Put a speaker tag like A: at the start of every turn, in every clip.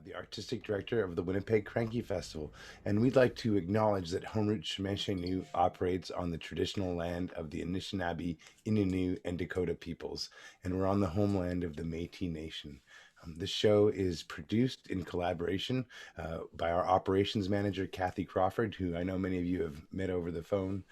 A: the artistic director of the Winnipeg Crankie Festival, and we'd like to acknowledge that Home Route Shemeshenu operates on the traditional land of the Anishinaabe, Innu, and Dakota peoples, and we're on the homeland of the Métis Nation. This show is produced in collaboration by our operations manager, Kathy Crawford, who I know many of you have met over the phone.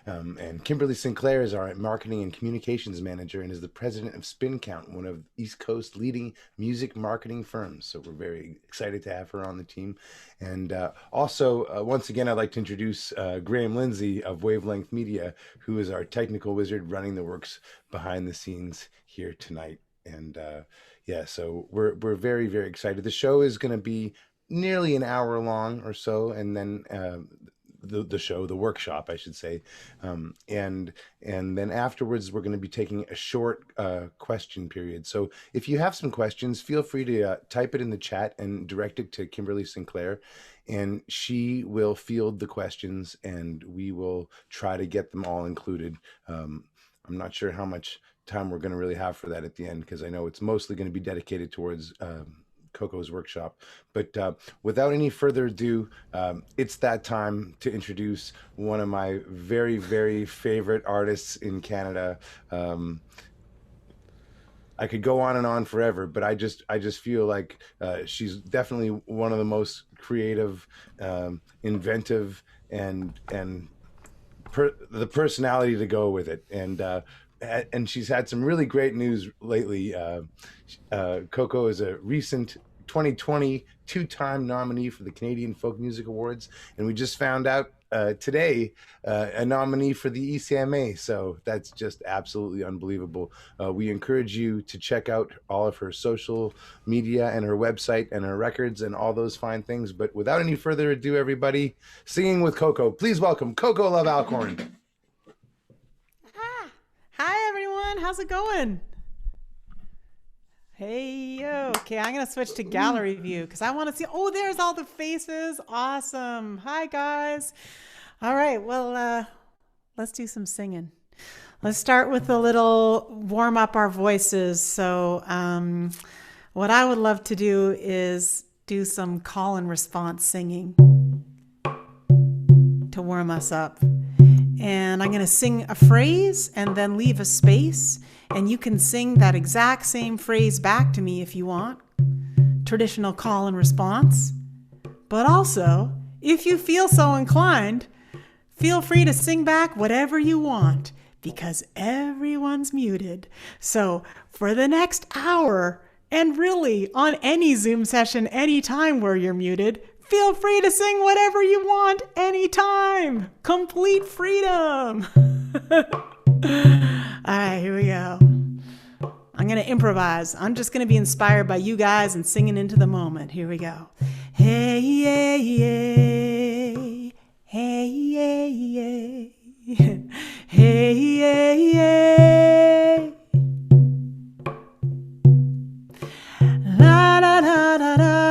A: And Kimberly Sinclair is our marketing and communications manager and is the president of Spin Count, one of East Coast's leading music marketing firms. So we're very excited to have her on the team. And also, once again, I'd like to introduce Graham Lindsay of Wavelength Media, who is our technical wizard running the works behind the scenes here tonight. And yeah, so we're very, very excited. The show is going to be nearly an hour long or so, and then the workshop, I should say, and then afterwards we're going to be taking a short question period. So if you have some questions, feel free to type it in the chat and direct it to Kimberly Sinclair, and she will field the questions, and we will try to get them all included. I'm not sure how much time we're going to really have for that at the end, because I know it's mostly going to be dedicated towards Coco's workshop. But without any further ado, it's that time to introduce one of my very, very favorite artists in Canada. I could go on and on forever, but I just feel like she's definitely one of the most creative, inventive, and the personality to go with it. And she's had some really great news lately. Coco is a recent 2020 two-time nominee for the Canadian Folk Music Awards, and we just found out today a nominee for the ECMA. So that's just absolutely unbelievable. We encourage you to check out all of her social media and her website and her records and all those fine things. But without any further ado, everybody, singing with Coco, please welcome Coco Love Alcorn.
B: Hi, everyone. How's it going? Hey, okay, I'm going to switch to gallery view because I want to see. Oh, there's all the faces. Awesome. Hi, guys. All right, well, let's do some singing. Let's start with a little warm up our voices. So what I would love to do is do some call and response singing to warm us up. And I'm going to sing a phrase and then leave a space. And you can sing that exact same phrase back to me if you want. Traditional call and response. But also, if you feel so inclined, feel free to sing back whatever you want because everyone's muted. So for the next hour, and really on any Zoom session, anytime where you're muted, feel free to sing whatever you want anytime. Complete freedom. All right, here we go. I'm going to improvise. I'm just going to be inspired by you guys and singing into the moment. Here we go. Hey, yeah, yeah. Hey, yeah, yeah. Hey, yeah, yeah. La, da, da, da, da.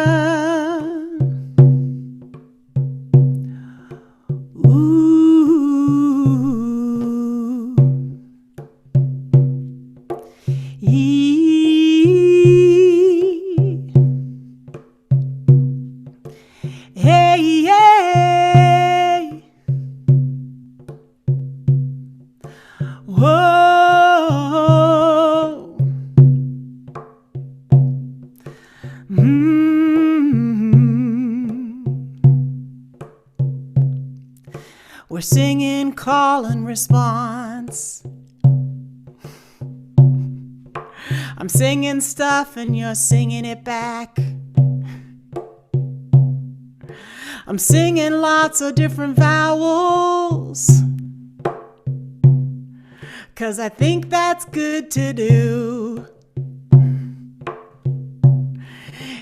B: We're singing call and response. I'm singing stuff and you're singing it back. I'm singing lots of different vowels, 'cause I think that's good to do.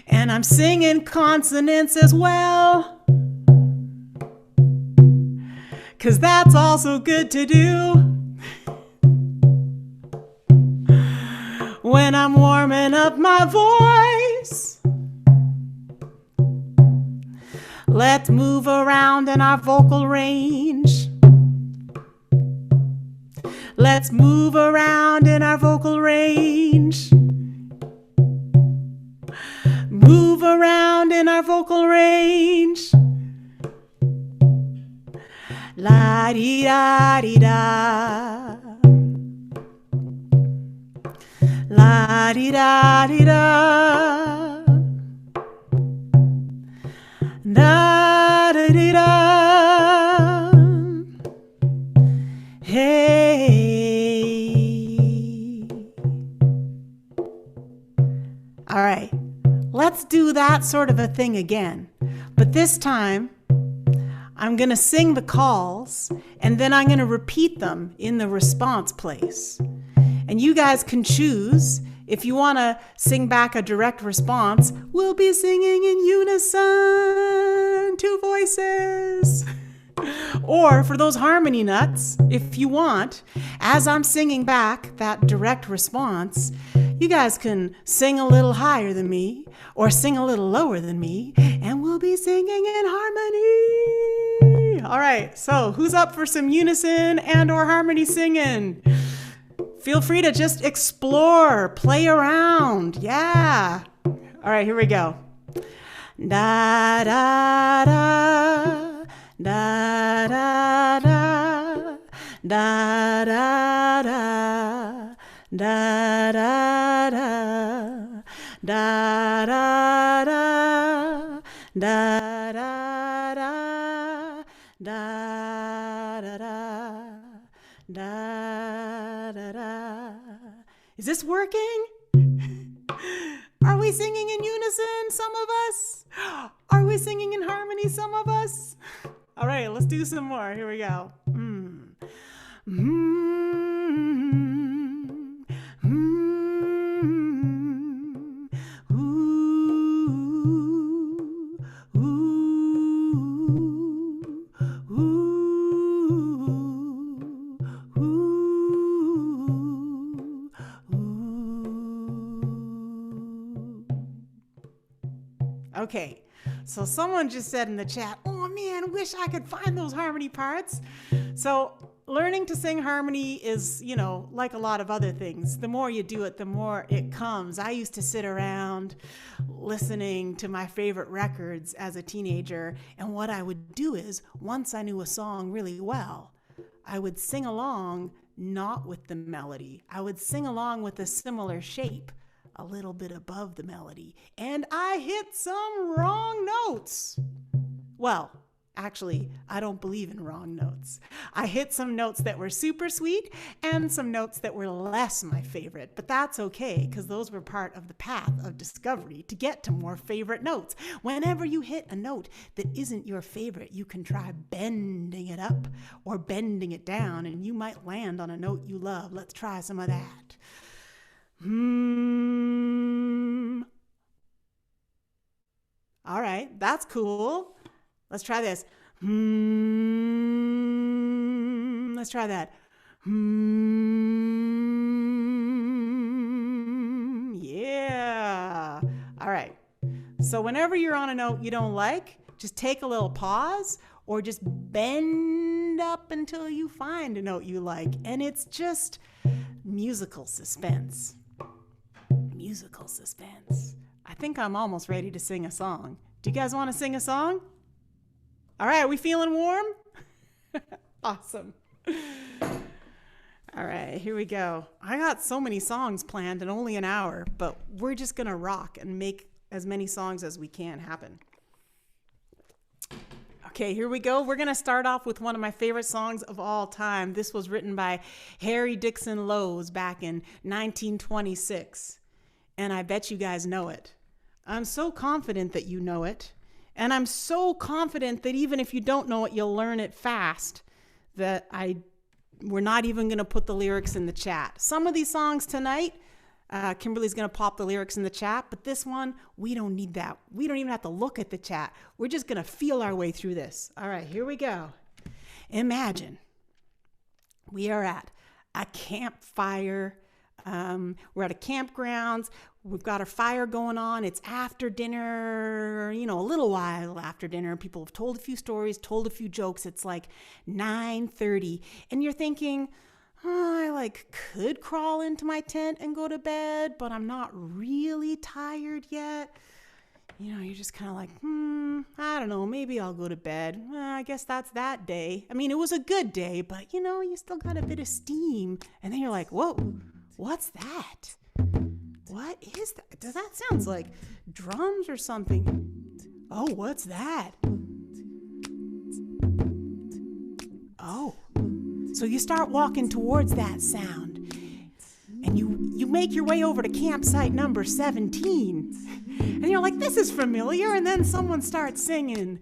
B: And I'm singing consonants as well, 'cause that's also good to do. When I'm warming up my voice, let's move around in our vocal range. Let's move around in our vocal range. Move around within our vocal range. La di da di da. La di da di da. Da da di da. Hey. All right. Let's do that sort of a thing again. But this time, I'm going to sing the calls, and then I'm going to repeat them in the response place. And you guys can choose if you want to sing back a direct response. We'll be singing in unison, 2 voices. Or for those harmony nuts, if you want, as I'm singing back that direct response, you guys can sing a little higher than me or sing a little lower than me, and we'll be singing in harmony. All right, so who's up for some unison and or harmony singing? Feel free to just explore, play around. Yeah. All right, here we go. Da da da, da da da, da da da, da da da, da da da, da da da, da da da, da da. Is this working? Are we singing in unison, some of us? Are we singing in harmony, some of us? All right, let's do some more. Here we go. Okay, so someone just said in the chat, oh man, wish I could find those harmony parts. So learning to sing harmony is, like a lot of other things. The more you do it, the more it comes. I used to sit around listening to my favorite records as a teenager, and what I would do is, once I knew a song really well, I would sing along not with the melody. I would sing along with a similar shape, a little bit above the melody, and I hit some wrong notes. Well, actually, I don't believe in wrong notes. I hit some notes that were super sweet and some notes that were less my favorite, but that's okay because those were part of the path of discovery to get to more favorite notes. Whenever you hit a note that isn't your favorite, you can try bending it up or bending it down, and you might land on a note you love. Let's try some of that. All right, that's cool. Let's try this. Let's try that. Yeah. All right. So whenever you're on a note you don't like, just take a little pause or just bend up until you find a note you like. And it's just musical suspense. Musical suspense. I think I'm almost ready to sing a song. Do you guys want to sing a song? All right, we feeling warm? Awesome. All right, here we go. I got so many songs planned in only an hour, but we're just going to rock and make as many songs as we can happen. Okay, here we go. We're going to start off with one of my favorite songs of all time. This was written by Harry Dixon Lowes back in 1926. And I bet you guys know it. I'm so confident that you know it. And I'm so confident that even if you don't know it, you'll learn it fast, that we're not even going to put the lyrics in the chat. Some of these songs tonight, Kimberly's going to pop the lyrics in the chat, but this one, we don't need that. We don't even have to look at the chat. We're just going to feel our way through this. All right, here we go. Imagine we are at a campfire. We're at a campgrounds. We've got our fire going on. It's after dinner, a little while after dinner. People have told a few stories, told a few jokes. It's like 9:30, and you're thinking, I could crawl into my tent and go to bed, but I'm not really tired yet. you're just kind of like, I don't know, maybe I'll go to bed. I guess that's that day. I mean, it was a good day, but you still got a bit of steam. And then you're like, whoa, what's that? What is that? That sounds like drums or something. Oh, what's that? Oh, so you start walking towards that sound. And you make your way over to campsite number 17. And you're like, this is familiar. And then someone starts singing,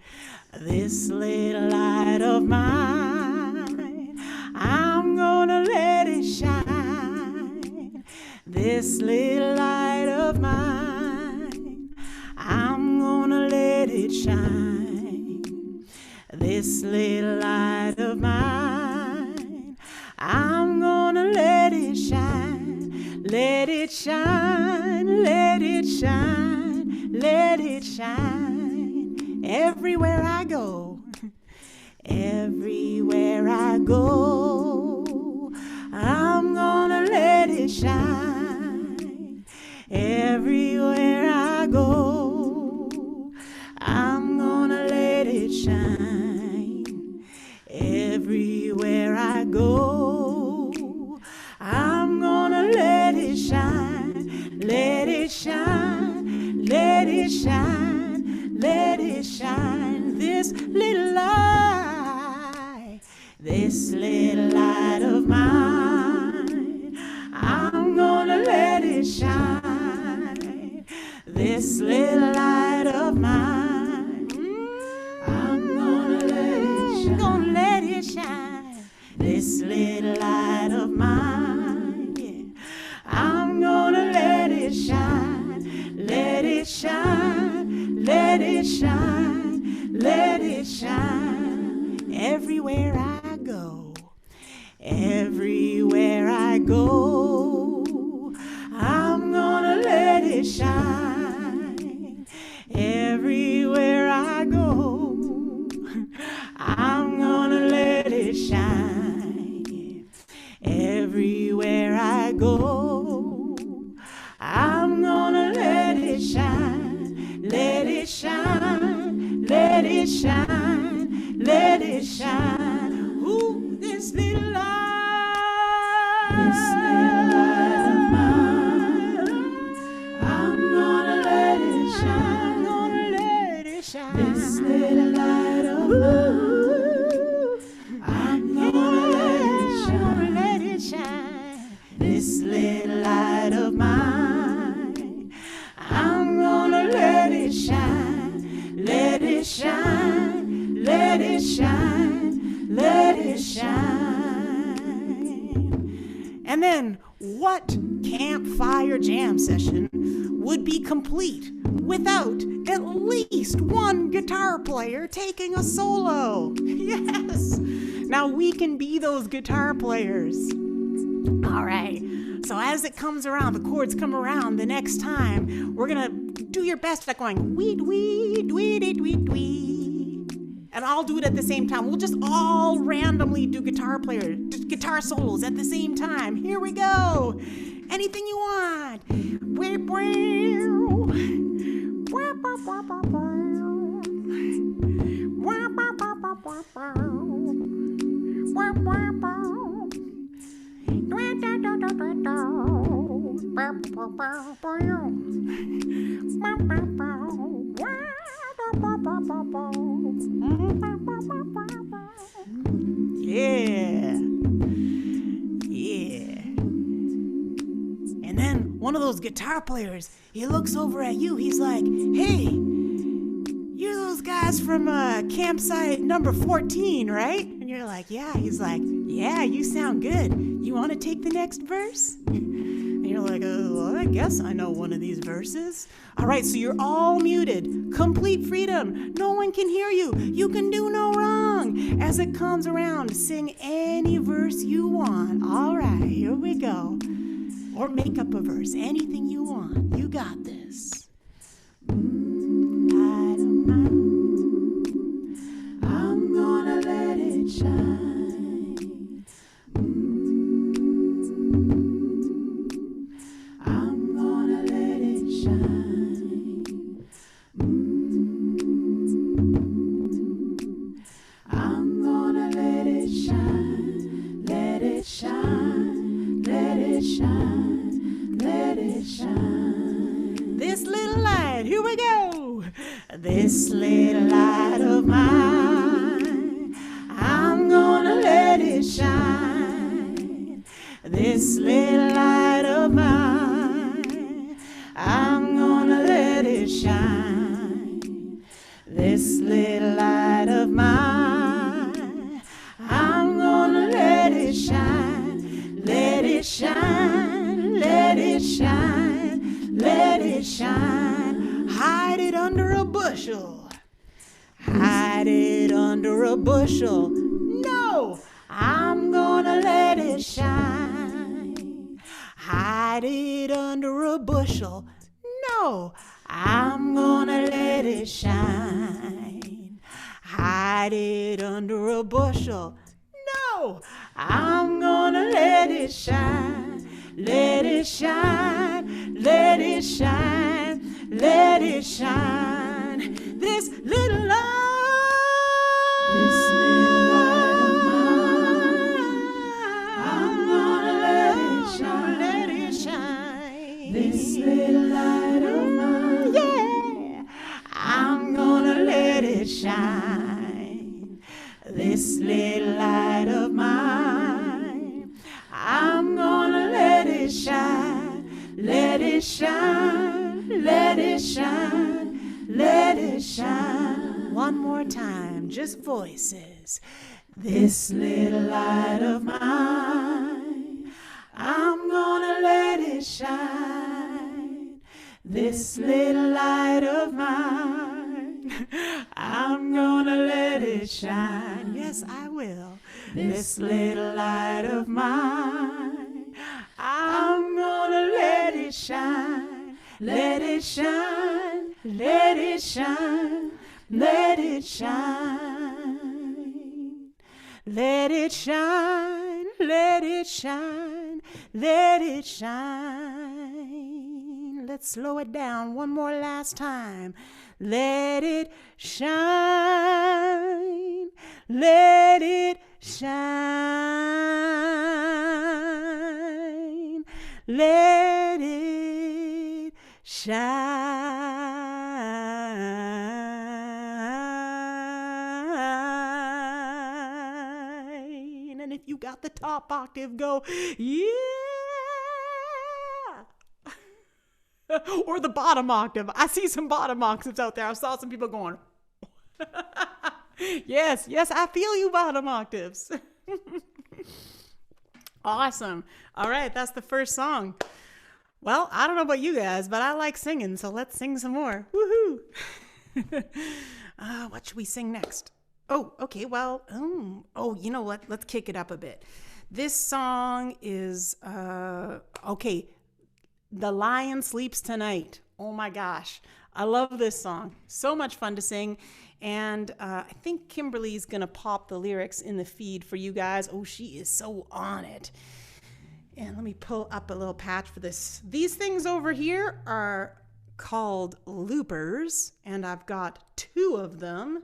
B: this little light of mine, I'm gonna let it shine. This little light of mine, I'm gonna let it shine. This little light of mine, I'm gonna let it shine. Let it shine, let it shine, let it shine. Everywhere I go, everywhere I go, I'm gonna let it shine. Everywhere I go, I'm gonna let it shine. Everywhere I go, I'm gonna let it shine. Let it shine, let it shine, let it shine. This little light of mine, I'm gonna let it shine. This little light of mine, I'm gonna let it shine. Gonna let it shine. This little light of mine, yeah, I'm gonna let it shine. Let it shine, let it shine, let it shine. Everywhere I go, everywhere I go, I'm gonna let it shine. Everywhere I go, I'm gonna let it shine. Everywhere I go, I'm gonna let it shine. Let it shine, let it shine, let it shine. Ooh, this little light, of mine, I'm gonna let it shine. I'm gonna let it shine. This little light of mine, I'm gonna let it shine. This little light of mine, I'm gonna let it shine. Let it shine, let it shine, let it shine. And then, what campfire jam session would be complete without at least one guitar player taking a solo? Yes! Now we can be those guitar players. All right. So as it comes around, the chords come around the next time, we're going to do your best at going weed, weed, weed, weed, weed. And I'll do it at the same time. We'll just all randomly do guitar solos at the same time. Here we go. Anything you want. Yeah. Yeah. And then one of those guitar players, he looks over at you. He's like, hey, you're those guys from campsite number 14, right? And you're like, yeah. He's like, yeah, you sound good. You want to take the next verse? And you're like, well, I guess I know one of these verses. All right, so you're all muted. Complete freedom. No one can hear you. You can do no wrong. As it comes around, sing any verse you want. All right, here we go. Or make up a verse. Anything you want. You got this. Light of mine, I'm gonna let it shine. I'm gonna let it shine. it shine. This little light, here we go. This little light of mine, I'm gonna let it shine. This little light of mine, I'm gonna let it shine. This little light of mine, I'm gonna let it shine. Let it shine, let it shine, let it shine. Hide it under a bushel. Hide it under a bushel. No, I'm gonna let it shine. Hide it under a bushel. No, I'm gonna let it shine. Hide it under a bushel. No, I'm gonna let it shine. Let it shine, let it shine, let it shine. This little light, this little light of mine, I'm gonna let it shine. Let it shine. This little light of mine, yeah, I'm gonna let it shine. This little light of mine, I'm gonna let it shine. Let it shine, let it shine, let it shine. One more time, just voices. This little light of mine, I'm gonna let it shine. This little light of mine, I'm gonna let it shine. Yes, I will. This little light of mine, I'm gonna let it shine. Let it shine, let it shine, let it shine. Let it shine, let it shine, let it shine. Let's slow it down one more last time. Let it shine, let it shine, let it shine. And if you got the top octave, go, yeah. Or the bottom octave. I see some bottom octaves out there. I saw some people going, yes, I feel you, bottom octaves. Awesome. All right, that's the first song. Well, I don't know about you guys, but I like singing, so let's sing some more. Woohoo! What should we sing next? Oh, okay, well, you know what? Let's kick it up a bit. This song is, okay, The Lion Sleeps Tonight. Oh my gosh. I love this song. So much fun to sing. And I think Kimberly's going to pop the lyrics in the feed for you guys. Oh, she is so on it. And let me pull up a little patch for this. These things over here are called loopers. And I've got 2 of them.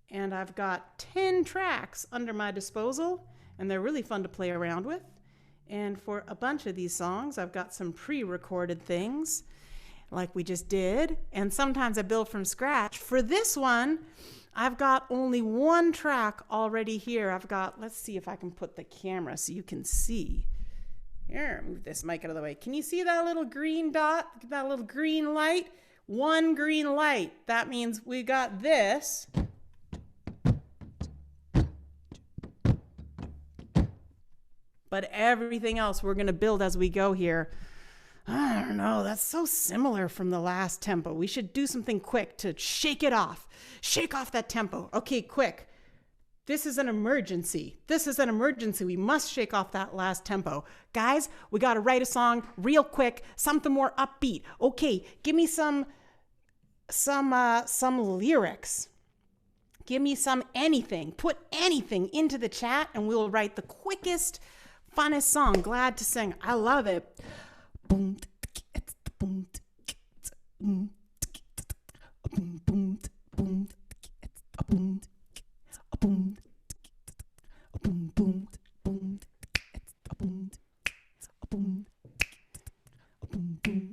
B: And I've got 10 tracks under my disposal. And they're really fun to play around with. And for a bunch of these songs, I've got some pre-recorded things like we just did. And sometimes I build from scratch. For this one, I've got only 1 track already here. I've got, let's see if I can put the camera so you can see. Here, move this mic out of the way. Can you see that little green dot, that little green light? 1 green light. That means we got this. But everything else we're going to build as we go here. I don't know. That's so similar from the last tempo. We should do something quick to shake it off. Shake off that tempo. Okay, quick. This is an emergency. This is an emergency. We must shake off that last tempo. Guys, we got to write a song real quick, something more upbeat. Okay, give me some lyrics. Give me some anything. Put anything into the chat and we'll write the quickest, funnest song. Glad to sing. I love it. Boom, boom, boom, boom, boom, boom, boom, boom, boom, boom, boom, boom, boom, boom.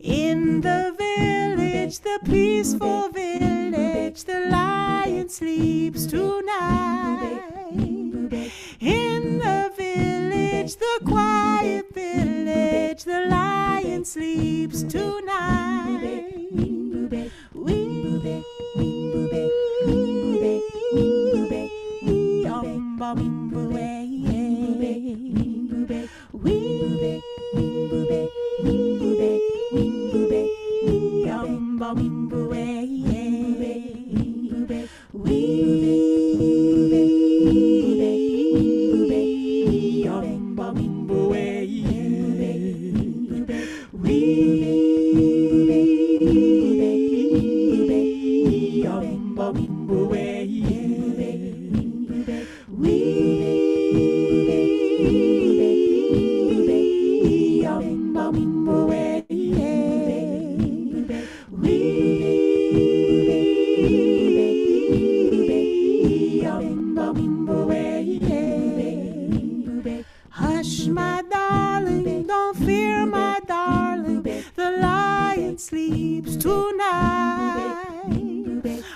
B: In the village, the peaceful village, the lion sleeps tonight. In the village, the quiet village, the lion sleeps tonight. Hush, my darling, don't fear, my darling, the lion sleeps tonight.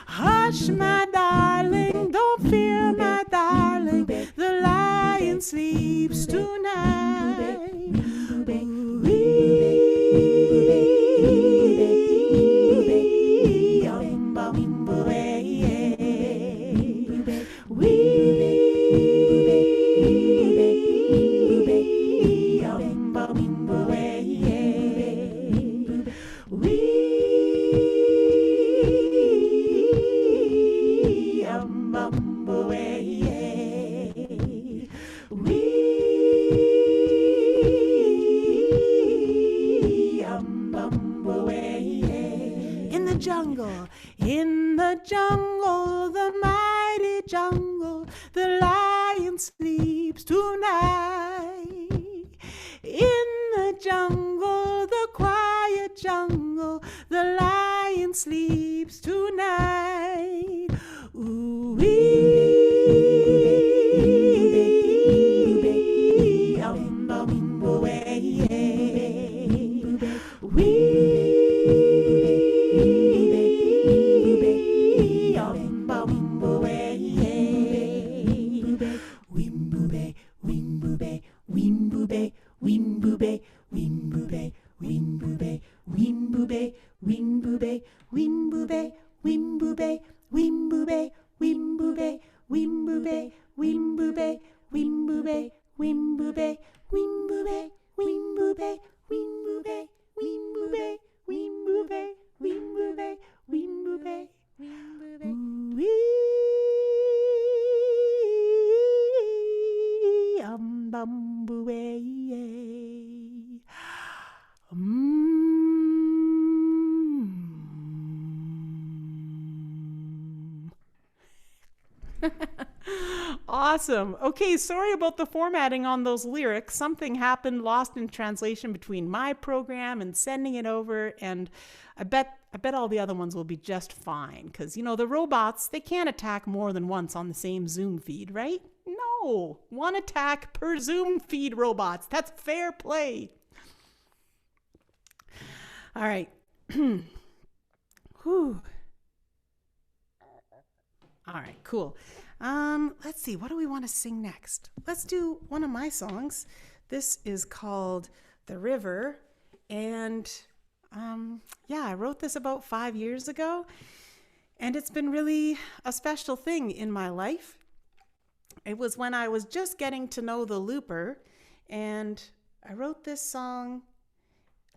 B: Hush, my darling, don't fear, my darling, the lion sleeps tonight. In the jungle, the mighty jungle, the lion sleeps tonight. In the jungle, the quiet jungle, the lion sleeps tonight. Awesome. Okay, sorry about the formatting on those lyrics. Something happened, lost in translation between my program and sending it over, and I bet all the other ones will be just fine, because, you know, the robots, they can't attack more than once on the same Zoom feed, right? No, one attack per Zoom feed, robots. That's fair play. All right. Whew. All right, cool. Let's see, what do we want to sing next? Let's do one of my songs. This is called The River, and I wrote this about 5 years ago, and it's been really a special thing in my life. It was when I was just getting to know the looper, and I wrote this song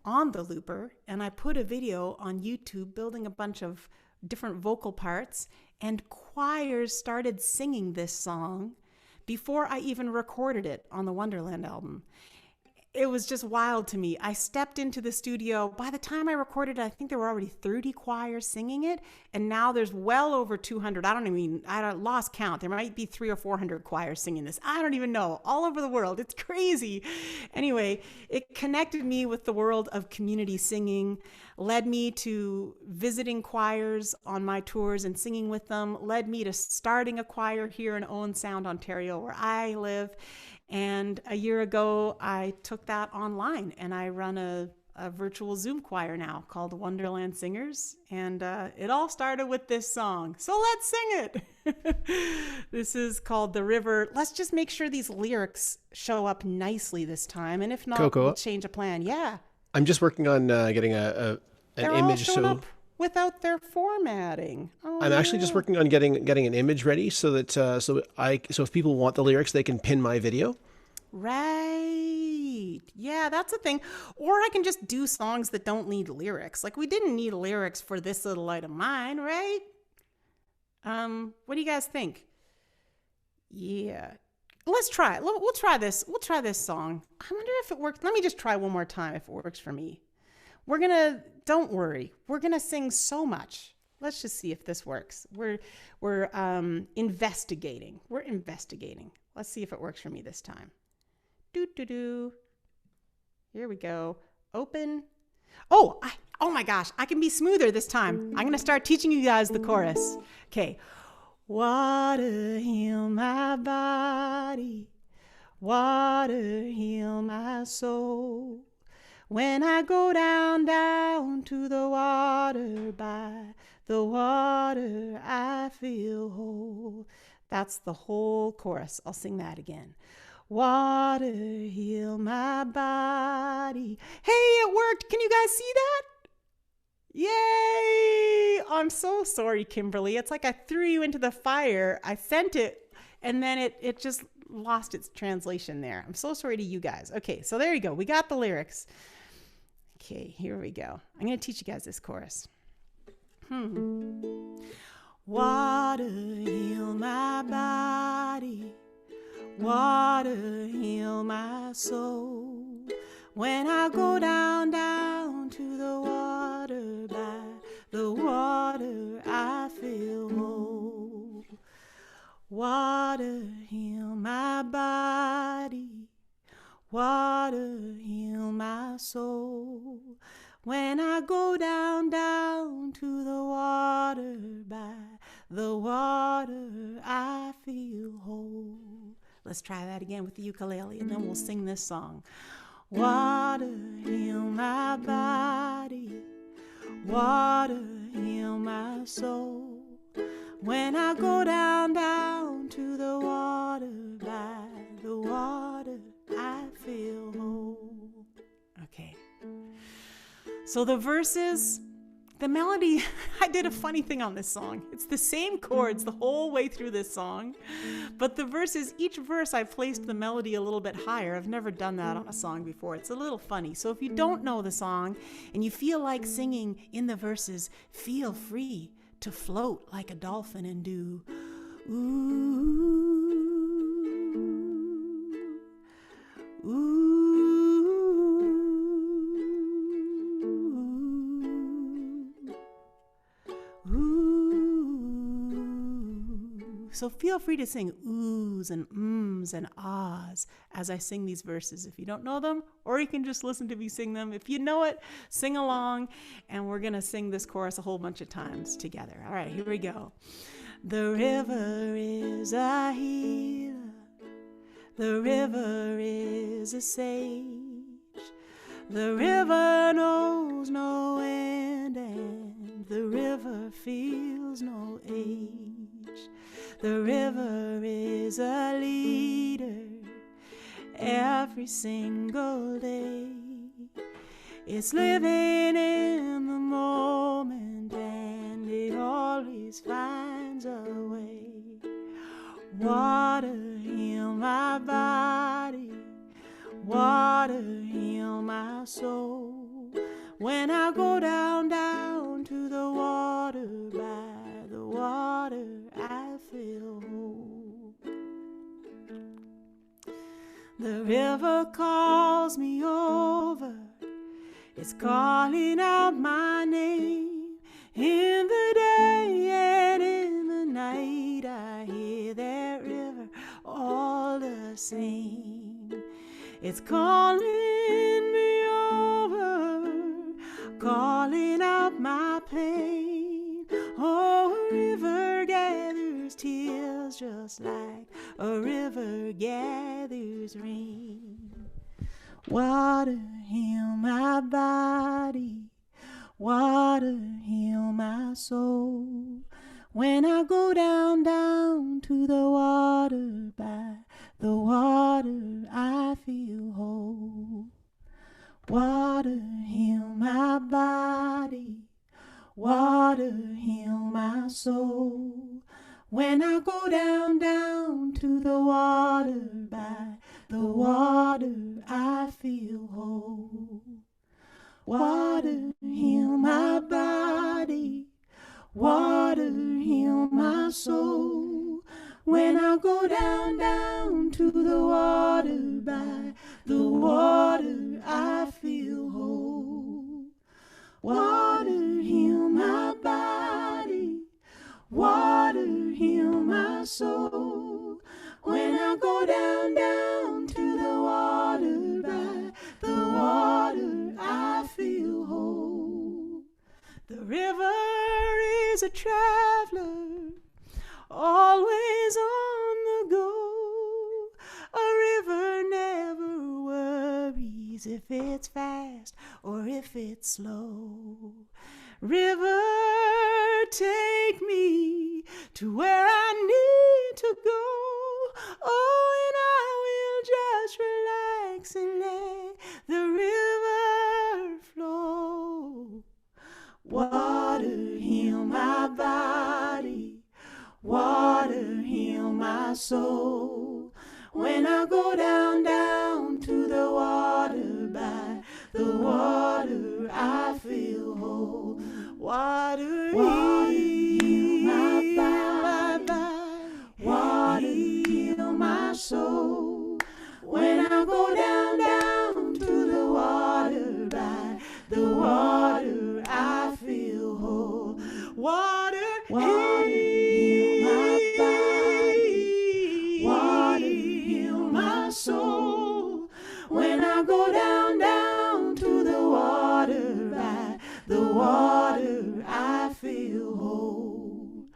B: on the looper, and I put a video on YouTube building a bunch of different vocal parts, and choirs started singing this song before I even recorded it on the Wonderland album. It was just wild to me. I stepped into the studio. By the time I recorded it, I think there were already 30 choirs singing it, and now there's well over 200. I lost count. There might be 300 or 400 choirs singing this. I don't even know. All over the world. It's crazy. Anyway, it connected me with the world of community singing, led me to visiting choirs on my tours and singing with them, led me to starting a choir here in Owen Sound, Ontario, where I live. And a year ago, I took that online and I run a virtual Zoom choir now called Wonderland Singers. And it all started with this song. So let's sing it. This is called The River. Let's just make sure these lyrics show up nicely this time. And if not,
C: Coco,
B: we'll change a plan. Yeah.
C: I'm just working on getting an
B: They're
C: image.
B: all showing up without their formatting. Oh,
C: I'm actually just working on getting an image ready so that so if people want the lyrics, they can pin my video.
B: Right. Yeah, that's a thing. Or I can just do songs that don't need lyrics. Like we didn't need lyrics for This Little Light of Mine, right? What do you guys think? Yeah. Let's try it. We'll try this. We'll try this song. I wonder if it works. Let me just try one more time if it works for me. Don't worry. We're going to sing so much. Let's just see if this works. We're investigating. We're investigating. Let's see if it works for me this time. Do. Here we go. Open. Oh my gosh. I can be smoother this time. I'm going to start teaching you guys the chorus. Okay. Water heal my body. Water heal my soul. When I go down to the water, by the water I feel whole. That's the whole chorus. I'll sing that again. Water heal my body. Hey, it worked. Can you guys see that? Yay! I'm so sorry, Kimberly. It's like I threw you into the fire. I sent it, and then it just lost its translation there. I'm so sorry to you guys. Okay, so there you go. We got the lyrics. Okay, here we go. I'm going to teach you guys this chorus. Water heal my body. Water heal my soul. When I go down to the water, by the water I feel whole. Water heal my body. Water heal my soul. When I go down to the water, by the water I feel whole. Let's try that again with the ukulele, and then we'll sing this song. Water heal my body. Water heal my soul. When I go down to the water, by the water I feel whole. Okay. So the verses, the melody, I did a funny thing on this song. It's the same chords the whole way through this song, but the verses, each verse I placed the melody a little bit higher. I've never done that on a song before. It's a little funny. So if you don't know the song and you feel like singing in the verses, feel free to float like a dolphin and do ooh, ooh. So feel free to sing oohs and ums and ahs as I sing these verses if you don't know them, or you can just listen to me sing them. If you know it, sing along, and we're going to sing this chorus a whole bunch of times together. All right, here we go. The river is a healer. The river is a sage. The river knows no end, and the river feels no age. The river is a leader every single day. It's living in the moment, and it always finds a way. Water heal my body. Water heal my soul. When I go down to the water, by the water I feel whole. The river calls me over. It's calling out my name. In the day and in the night, I hear that river all the same. It's calling me over, calling out my pain. Oh, a river gathers tears just like a river gathers rain. Water, heal my body. Water, heal my soul. When I go down, down to the water, by the water I feel whole. Water, heal my body. Water, heal my soul. When I go down, down to the water, by the water I feel whole. Water, heal my body. Water, heal my soul. When I go down, down to the water, by the water I feel whole. Water, heal my body. Water, heal my soul. When I go down, down to the water, by the water I feel whole. The river is a traveler, always on the go. A river never worries if it's fast or if it's slow. River, take me to where I need to go. Oh, and I will just relax and let the river flow. Water, heal my body. Water, heal my soul. When I go down, down to the water, by the water I feel whole. Water, heal my body. Water, heal my soul. When I go down, down to the water, by the water I feel whole. Water, heal my body. Water, heal my soul. When I go down, down to the water, by the water I feel whole.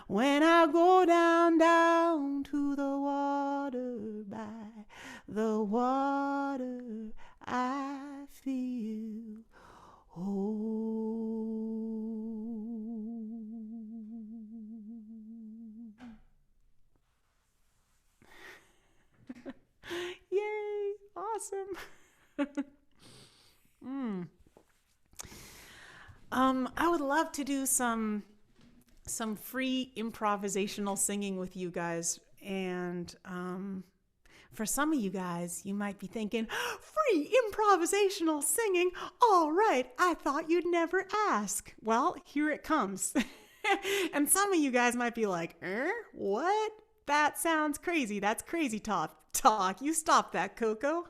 B: When I go down, down to the water, by the water I feel whole. Yay! Awesome. I would love to do some free improvisational singing with you guys, and for some of you guys, you might be thinking, free improvisational singing? All right, I thought you'd never ask. Well, here it comes. And some of you guys might be like, what? That sounds crazy. That's crazy talk. You stop that, Coco.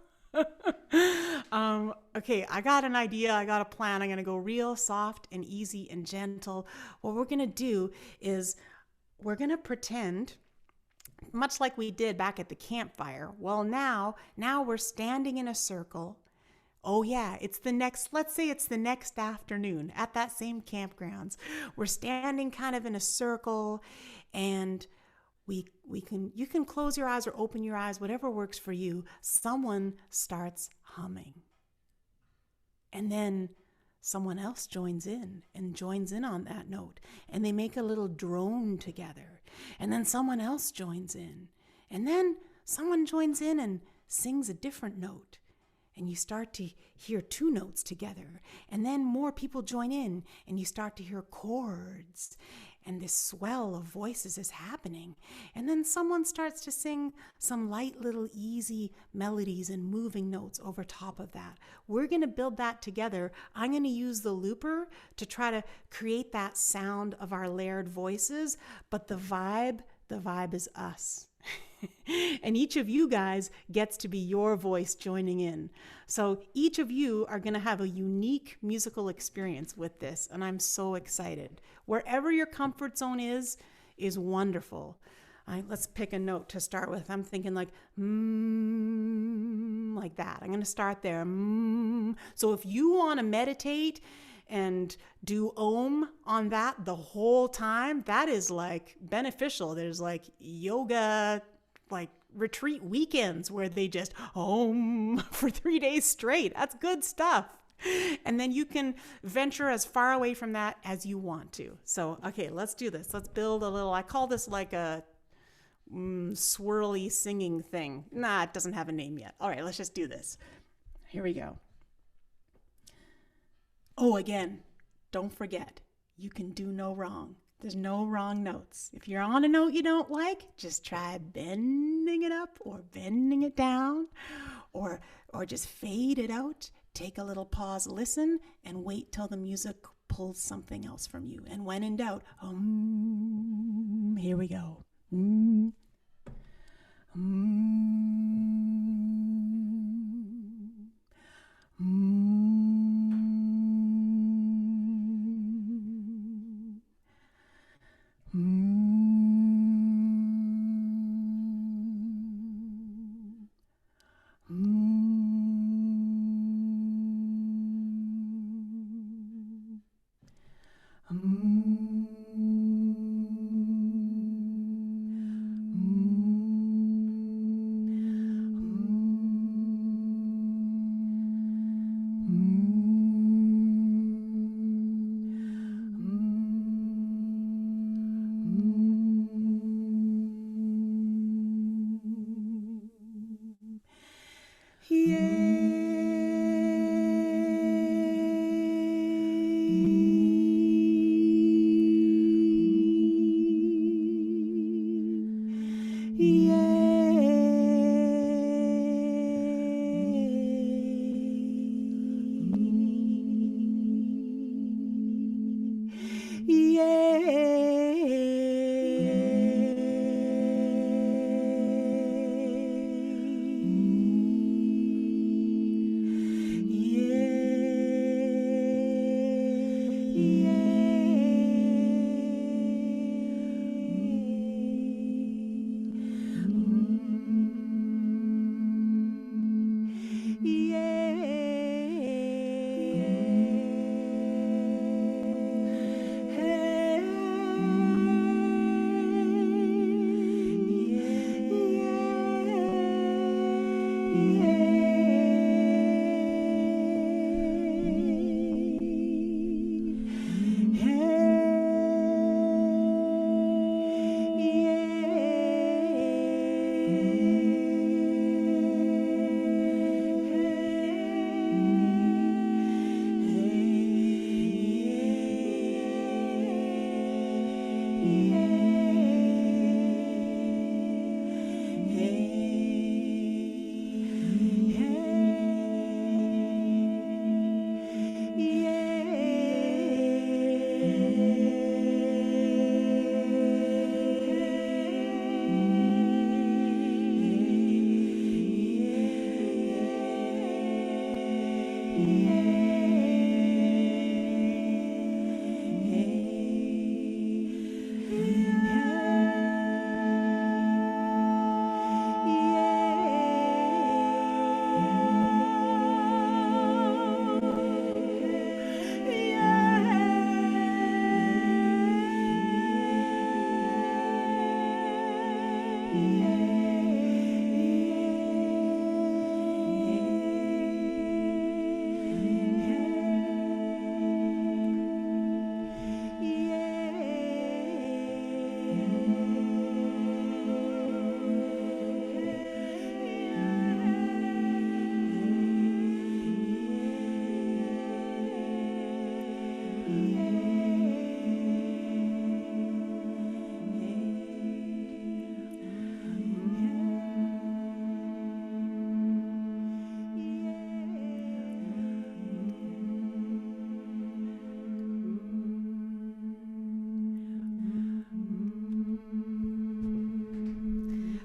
B: Okay, I got an idea. I got a plan. I'm going to go real soft and easy and gentle. What we're going to do is we're going to pretend, much like we did back at the campfire. Well, now we're standing in a circle. Oh yeah, let's say it's the next afternoon at that same campgrounds. We're standing kind of in a circle, and you can close your eyes or open your eyes, whatever works for you. Someone starts humming. And then someone else joins in on that note, and they make a little drone together. And then someone else joins in. And then someone joins in and sings a different note. And you start to hear two notes together. And then more people join in, and you start to hear chords. And this swell of voices is happening. And then someone starts to sing some light little easy melodies and moving notes over top of that. We're going to build that together. I'm going to use the looper to try to create that sound of our layered voices, but the vibe is us. And each of you guys gets to be your voice joining in. So each of you are going to have a unique musical experience with this, and I'm so excited. Wherever your comfort zone is wonderful. Let's pick a note to start with. I'm thinking like like that. I'm going to start there. So if you want to meditate and do Om on that the whole time, that is like beneficial. There's like yoga, like retreat weekends where they just for 3 days straight. That's good stuff. And then you can venture as far away from that as you want to. So, okay, let's do this. Let's build a little, I call this like a swirly singing thing. Nah, it doesn't have a name yet. All right, let's just do this. Here we go. Oh, again, don't forget, you can do no wrong. There's no wrong notes. If you're on a note you don't like, just try bending it up or bending it down or just fade it out. Take a little pause, listen, and wait till the music pulls something else from you. And when in doubt, here we go.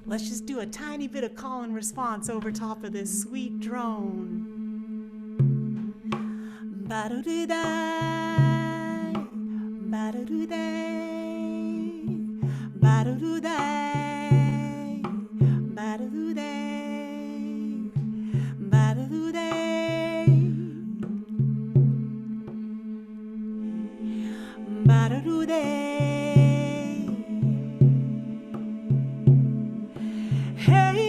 B: Let's just do a tiny bit of call and response over top of this sweet drone. Ba-do-do-da, ba-do-do-da, ba-do-do-da, ba-do-do-da, ba-do-do-da, ba-do-do-da. Hey.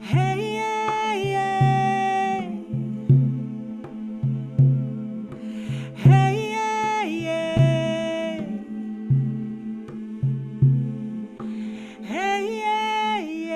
B: Hey, yeah, yeah. Hey, yeah, yeah. Hey, yeah, yeah.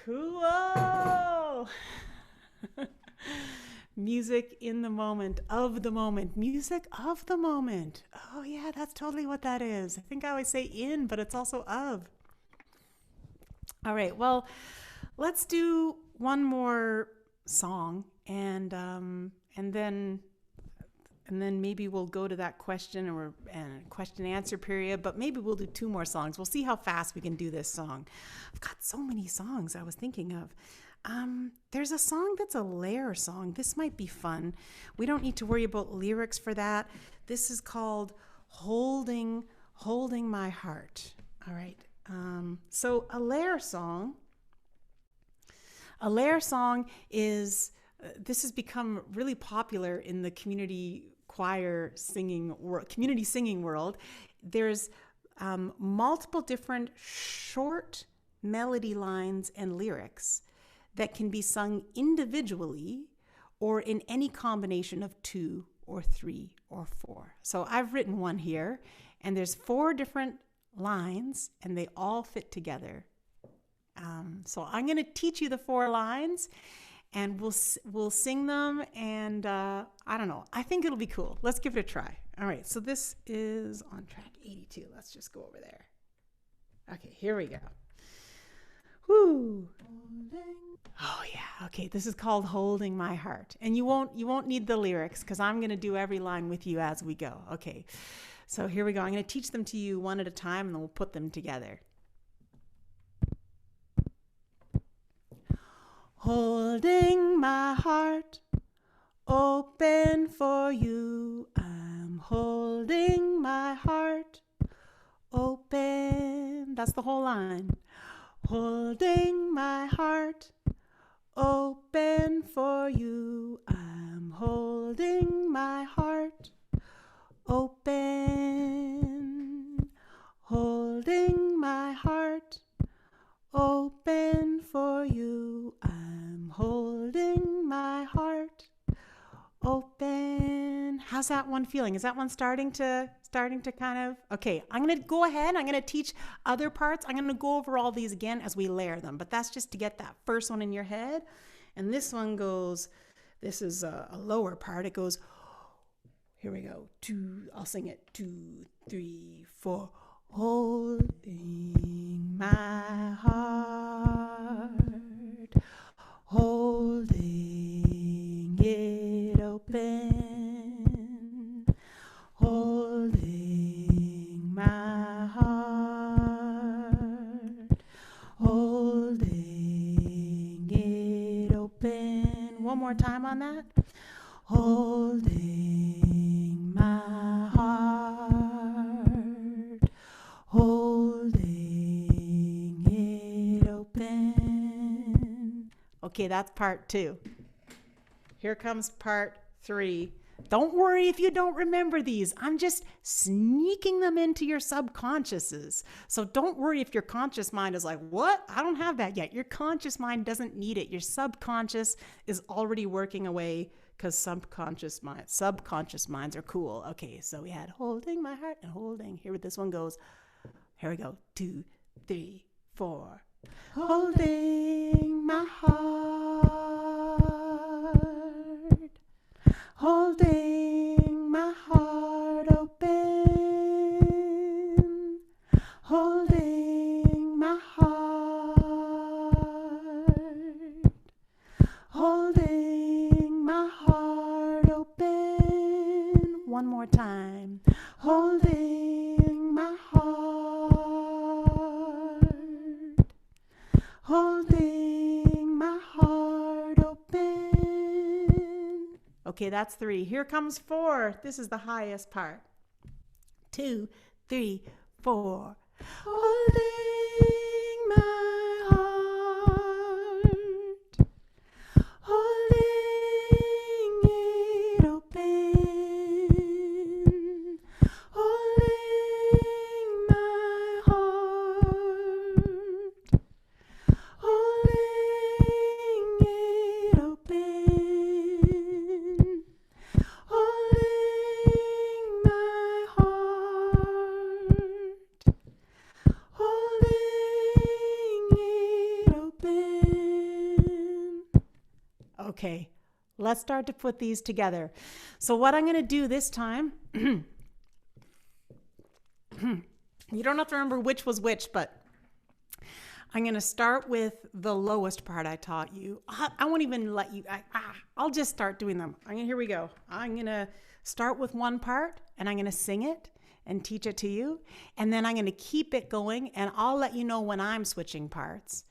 B: Cool. Music in the moment, of the moment, music of the moment. Oh, yeah, that's totally what that is. I think I always say in, but it's also of. All right, well, let's do one more song, and then maybe we'll go to that question and question answer period. But maybe we'll do two more songs. We'll see how fast we can do this song. I've got so many songs I was thinking of. There's a song that's a layer song. This might be fun. We don't need to worry about lyrics for that. This is called Holding My Heart. All right. So a layer song is, this has become really popular in the community singing world. There's multiple different short melody lines and lyrics that can be sung individually or in any combination of 2 or 3 or 4. So I've written one here, and there's 4 different lines, and they all fit together. So I'm going to teach you the 4 lines, and we'll sing them, and I don't know. I think it'll be cool. Let's give it a try. All right, so this is on track 82. Let's just go over there. Okay, here we go. Woo. Oh yeah. Okay, this is called Holding My Heart. And you won't need the lyrics because I'm going to do every line with you as we go. Okay. So here we go. I'm going to teach them to you one at a time, and then we'll put them together. Holding my heart open for you. I'm holding my heart open. That's the whole line. Holding my heart open for you. I'm holding my heart open. Holding my heart open for you. I'm holding my heart open. How's that one feeling? Is that one starting to kind of, okay, I'm going to go ahead. I'm going to teach other parts. I'm going to go over all these again as we layer them, but that's just to get that first one in your head. And this one goes, this is a lower part. It goes, here we go. 2, I'll sing it. 2, 3, 4. Holding my heart, holding it open, holding my heart, holding it open. One more time on that. Holding my heart, holding it open. Okay, that's part 2. Here comes part 3. Don't worry if you don't remember these. I'm just sneaking them into your subconsciouses. So don't worry if your conscious mind is like, what? I don't have that yet. Your conscious mind doesn't need it. Your subconscious is already working away because subconscious minds are cool. Okay, so we had holding my heart and holding. Here this one goes. Here we go. 2, 3, 4. Holding my heart, holding my heart open, holding my heart, holding my heart open. One more time. Holding my heart, holding Okay, that's 3. Here comes 4. This is the highest part. 2, 3, 4. Holding my heart, holding it open, holding my heart, holding it open, holding my heart, holding it open. Okay, let's start to put these together. So what I'm going to do this time, you don't have to remember which was which, but I'm going to start with the lowest part I taught you. I won't even let you, I'll just start doing them. Here we go. I'm going to start with one part and I'm going to sing it and teach it to you. And then I'm going to keep it going and I'll let you know when I'm switching parts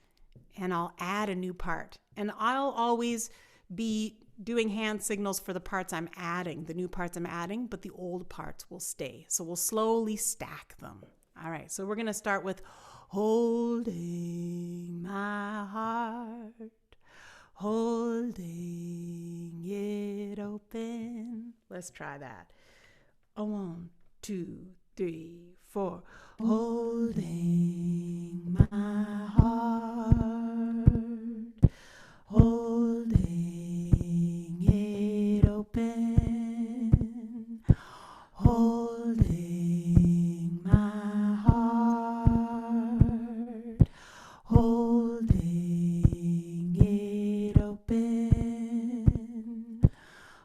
B: and I'll add a new part. And I'll always be doing hand signals for the parts I'm adding, the new parts I'm adding, but the old parts will stay. So we'll slowly stack them. All right, so we're going to start with holding my heart, holding it open. Let's try that. 1, 2, 3, 4. Holding my heart, holding it open, holding my heart, holding it open,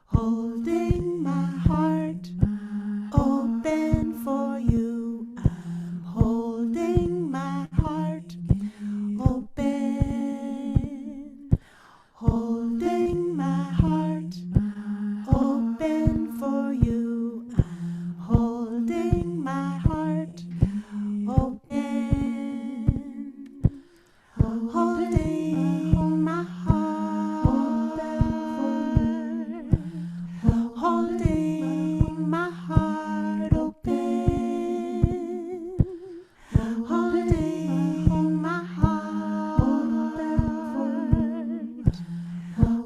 B: holding my heart open for you. I'm holding my heart open, holding my heart open for you. I'm holding my heart open, holding my heart, holding my heart open, holding my heart,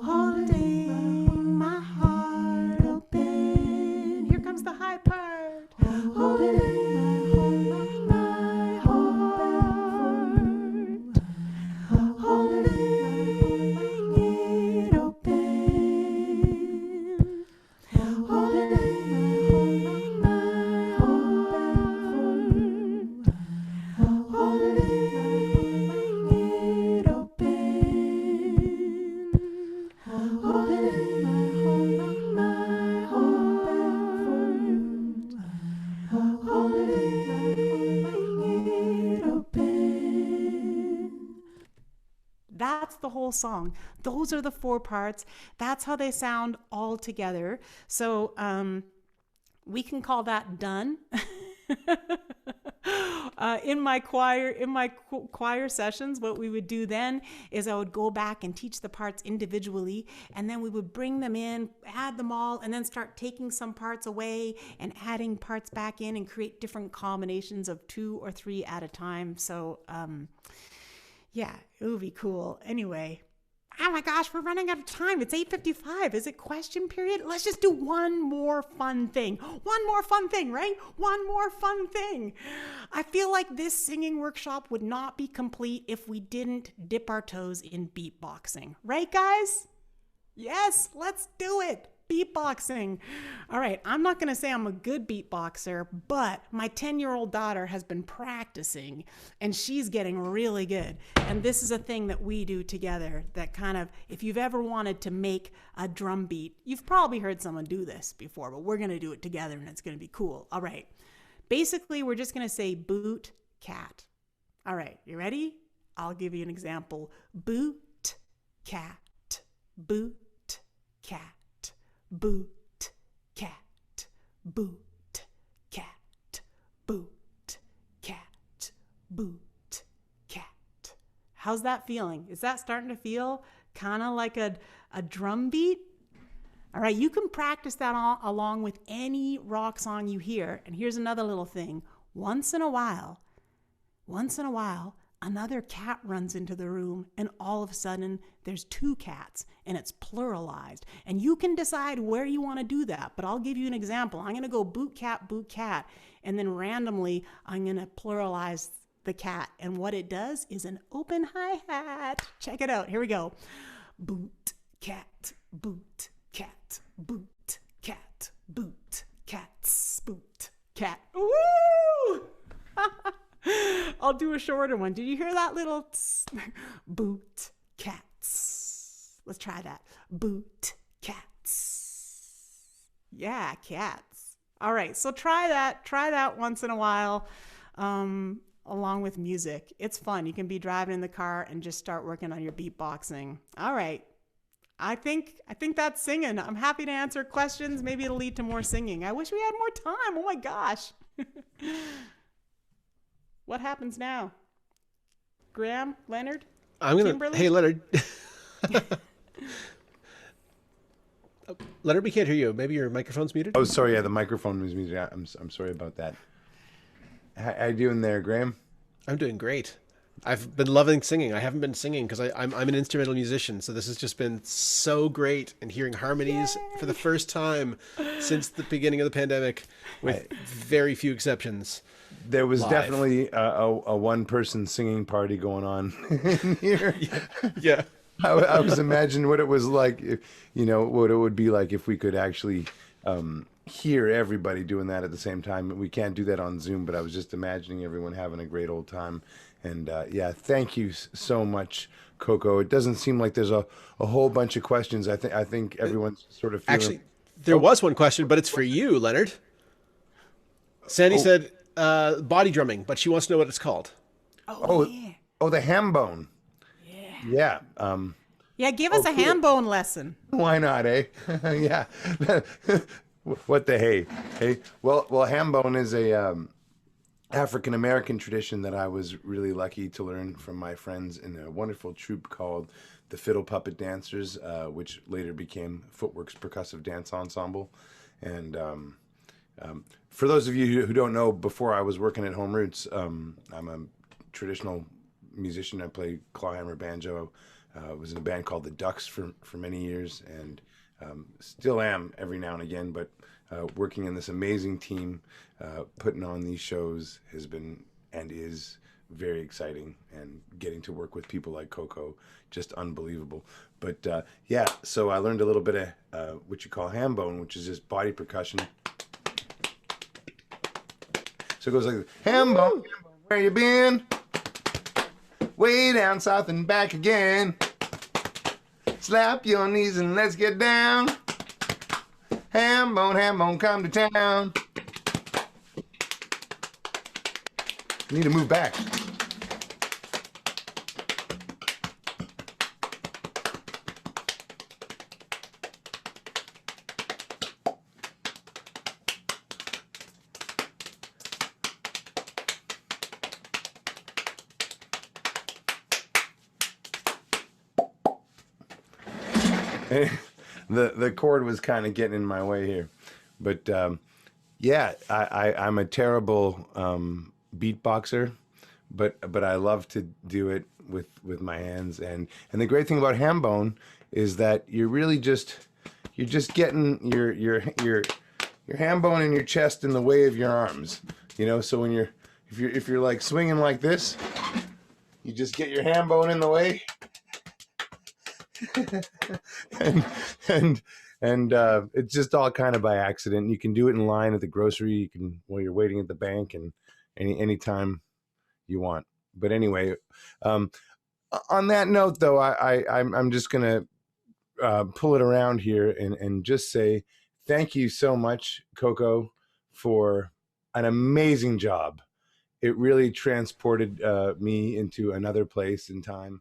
B: holding my heart open. Here comes the high part. Holding my heart, holding it open, holding my heart, holding it open, holding my heart, holding it open. That's the whole song. Those are the 4 parts. That's how they sound all together. So we can call that done. In my choir sessions, what we would do then is I would go back and teach the parts individually, and then we would bring them in, add them all, and then start taking some parts away and adding parts back in and create different combinations of 2 or 3 at a time. So yeah, it would be cool. Anyway, oh my gosh, we're running out of time. It's 8:55. Is it question period? Let's just do one more fun thing. One more fun thing, right? One more fun thing. I feel like this singing workshop would not be complete if we didn't dip our toes in beatboxing. Right, guys? Yes, let's do it. Beatboxing. All right, I'm not going to say I'm a good beatboxer, but my 10-year-old daughter has been practicing and she's getting really good. And this is a thing that we do together that kind of, if you've ever wanted to make a drum beat, you've probably heard someone do this before, but we're going to do it together and it's going to be cool. All right. Basically, we're just going to say boot, cat. All right, you ready? I'll give you an example. Boot, cat, boot, cat. Boot, cat, boot, cat, boot, cat, boot, cat. How's that feeling? Is that starting to feel kind of like a drum beat? All right, you can practice that along with any rock song you hear. And here's another little thing. Once in a while, another cat runs into the room, and all of a sudden there's two cats, and it's pluralized. And you can decide where you want to do that, but I'll give you an example. I'm going to go boot cat, and then randomly I'm going to pluralize the cat. And what it does is an open hi-hat. Check it out. Here we go. Boot, cat, boot, cat, boot, cat, boot, cats, boot, cat. Woo! I'll do a shorter one. Did you hear that little boot, cats? Let's try that. Boot, cats. Yeah, cats. All right, so try that once in a while, along with music. It's fun. You can be driving in the car and just start working on your beatboxing. All right. I think that's singing. I'm happy to answer questions. Maybe it'll lead to more singing. I wish we had more time. Oh my gosh. What happens now? Graham, Leonard?
C: Kimberly? Hey, Leonard. Leonard, we can't hear you. Maybe your microphone's muted?
A: Oh, sorry. Yeah, the microphone was muted. I'm sorry about that. How you doing there, Graham?
C: I'm doing great. I've been loving singing. I haven't been singing because I'm an instrumental musician, so this has just been so great. And hearing harmonies for the first time since the beginning of the pandemic, with very few exceptions.
A: There was
C: live.
A: Definitely a one-person singing party going on in here.
C: Yeah.
A: I was imagining what it was like, if, what it would be like if we could actually hear everybody doing that at the same time. We can't do that on Zoom, but I was just imagining everyone having a great old time. And thank you so much, Coco. It doesn't seem like there's a whole bunch of questions. I think everyone's sort of feeling...
C: Actually, there was one question, but it's for you, Leonard. Sandy said body drumming, but she wants to know what it's called.
A: Oh, the ham bone. Yeah.
B: Yeah, give us a ham bone lesson.
A: Why not, eh? Yeah. What the hey? Hey. Well, ham bone is a African American tradition that I was really lucky to learn from my friends in a wonderful troupe called the Fiddle Puppet Dancers, which later became Footwork's Percussive Dance Ensemble. And for those of you who don't know, before I was working at Home Roots, I'm a traditional musician. I play clawhammer, banjo. Was in a band called the Ducks for many years, and still am every now and again. But working in this amazing team, putting on these shows has been and is very exciting, and getting to work with people like Coco, just unbelievable. But so I learned a little bit of what you call ham bone, which is just body percussion. So it goes like this. Ham bone, where you been? Way down south and back again. Slap your knees and let's get down. Ham bone, come to town. You need to move back. The chord was kind of getting in my way here, but I'm a terrible beatboxer, but I love to do it with my hands. And the great thing about ham bone is that you're just getting your ham bone in your chest in the way of your arms, So when if you're like swinging like this, you just get your ham bone in the way. and it's just all kind of by accident. You can do it in line at the grocery. You can while you're waiting at the bank, and any time you want. But anyway, on that note, though, I'm just gonna pull it around here and just say thank you so much, Coco, for an amazing job. It really transported me into another place in time.